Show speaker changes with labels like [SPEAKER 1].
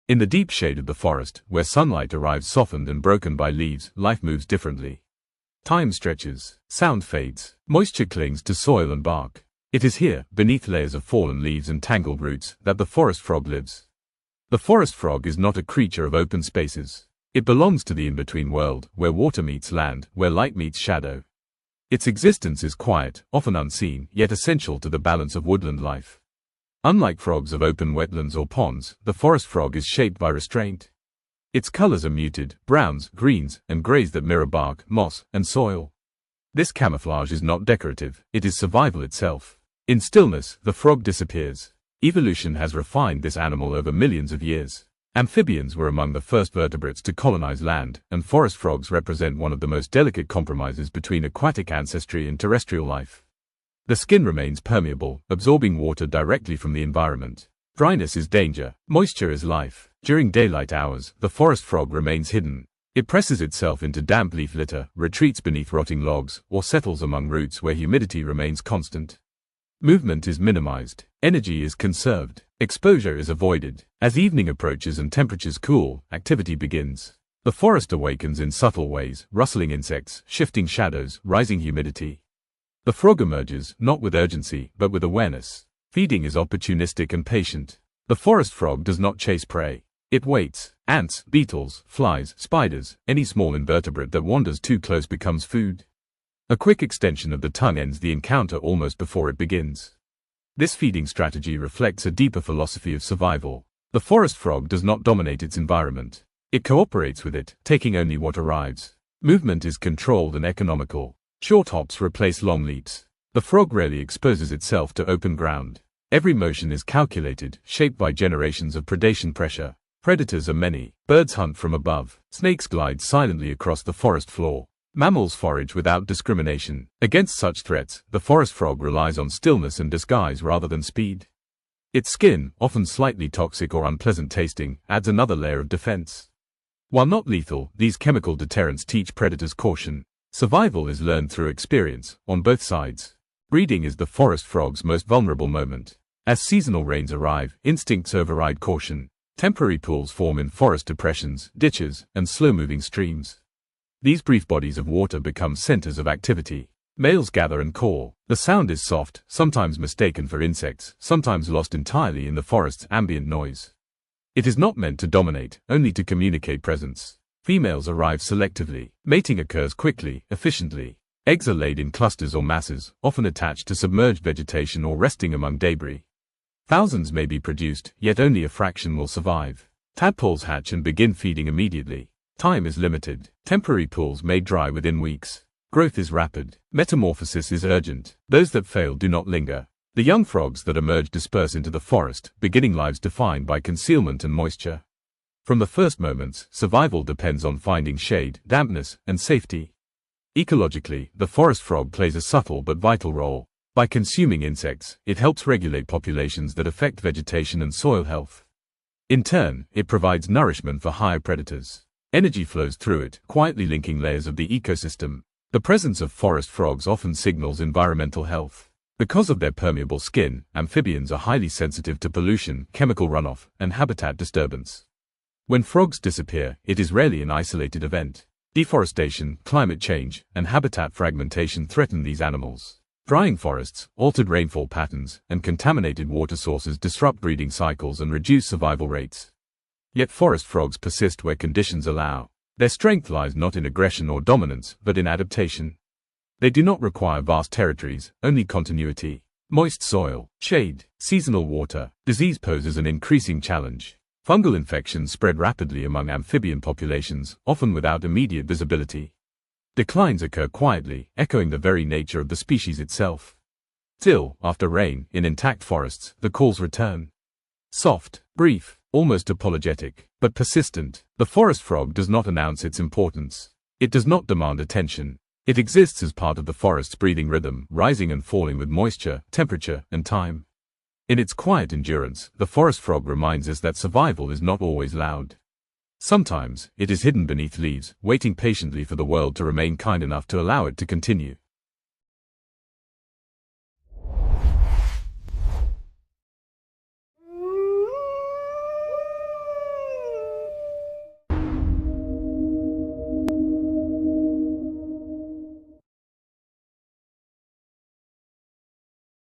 [SPEAKER 1] In the deep shade of the forest, where sunlight arrives softened and broken by leaves, life moves differently. Time stretches, sound fades, moisture clings to soil and bark. It is here, beneath layers of fallen leaves and tangled roots, that the forest frog lives. The forest frog is not a creature of open spaces. It belongs to the in-between world, where water meets land, where light meets shadow. Its existence is quiet, often unseen, yet essential to the balance of woodland life. Unlike frogs of open wetlands or ponds, the forest frog is shaped by restraint. Its colors are muted, browns, greens, and grays that mirror bark, moss, and soil. This camouflage is not decorative, it is survival itself. In stillness, the frog disappears. Evolution has refined this animal over millions of years. Amphibians were among the first vertebrates to colonize land, and forest frogs represent one of the most delicate compromises between aquatic ancestry and terrestrial life. The skin remains permeable, absorbing water directly from the environment. Dryness is danger, moisture is life. During daylight hours, the forest frog remains hidden. It presses itself into damp leaf litter, retreats beneath rotting logs, or settles among roots where humidity remains constant. Movement is minimized, energy is conserved, exposure is avoided. As evening approaches and temperatures cool, activity begins. The forest awakens in subtle ways, rustling insects, shifting shadows, rising humidity. The frog emerges, not with urgency, but with awareness. Feeding is opportunistic and patient. The forest frog does not chase prey. It waits. Ants, beetles, flies, spiders, any small invertebrate that wanders too close becomes food. A quick extension of the tongue ends the encounter almost before it begins. This feeding strategy reflects a deeper philosophy of survival. The forest frog does not dominate its environment. It cooperates with it, taking only what arrives. Movement is controlled and economical. Short hops replace long leaps. The frog rarely exposes itself to open ground. Every motion is calculated, shaped by generations of predation pressure. Predators are many. Birds hunt from above. Snakes glide silently across the forest floor. Mammals forage without discrimination. Against such threats, the forest frog relies on stillness and disguise rather than speed. Its skin, often slightly toxic or unpleasant tasting, adds another layer of defense. While not lethal, these chemical deterrents teach predators caution. Survival is learned through experience, on both sides. Breeding is the forest frog's most vulnerable moment. As seasonal rains arrive, instincts override caution. Temporary pools form in forest depressions, ditches, and slow-moving streams. These brief bodies of water become centers of activity. Males gather and call. The sound is soft, sometimes mistaken for insects, sometimes lost entirely in the forest's ambient noise. It is not meant to dominate, only to communicate presence. Females arrive selectively. Mating occurs quickly, efficiently. Eggs are laid in clusters or masses, often attached to submerged vegetation or resting among debris. Thousands may be produced, yet only a fraction will survive. Tadpoles hatch and begin feeding immediately. Time is limited. Temporary pools may dry within weeks. Growth is rapid. Metamorphosis is urgent. Those that fail do not linger. The young frogs that emerge disperse into the forest, beginning lives defined by concealment and moisture. From the first moments, survival depends on finding shade, dampness, and safety. Ecologically, the forest frog plays a subtle but vital role. By consuming insects, it helps regulate populations that affect vegetation and soil health. In turn, it provides nourishment for higher predators. Energy flows through it, quietly linking layers of the ecosystem. The presence of forest frogs often signals environmental health. Because of their permeable skin, amphibians are highly sensitive to pollution, chemical runoff, and habitat disturbance. When frogs disappear, it is rarely an isolated event. Deforestation, climate change, and habitat fragmentation threaten these animals. Drying forests, altered rainfall patterns, and contaminated water sources disrupt breeding cycles and reduce survival rates. Yet forest frogs persist where conditions allow. Their strength lies not in aggression or dominance, but in adaptation. They do not require vast territories, only continuity. Moist soil, shade, seasonal water. Disease poses an increasing challenge. Fungal infections spread rapidly among amphibian populations, often without immediate visibility. Declines occur quietly, echoing the very nature of the species itself. Still, after rain, in intact forests, the calls return. Soft, brief, almost apologetic, but persistent. The forest frog does not announce its importance. It does not demand attention. It exists as part of the forest's breathing rhythm, rising and falling with moisture, temperature, and time. In its quiet endurance, the forest frog reminds us that survival is not always loud. Sometimes, it is hidden beneath leaves, waiting patiently for the world to remain kind enough to allow it to continue.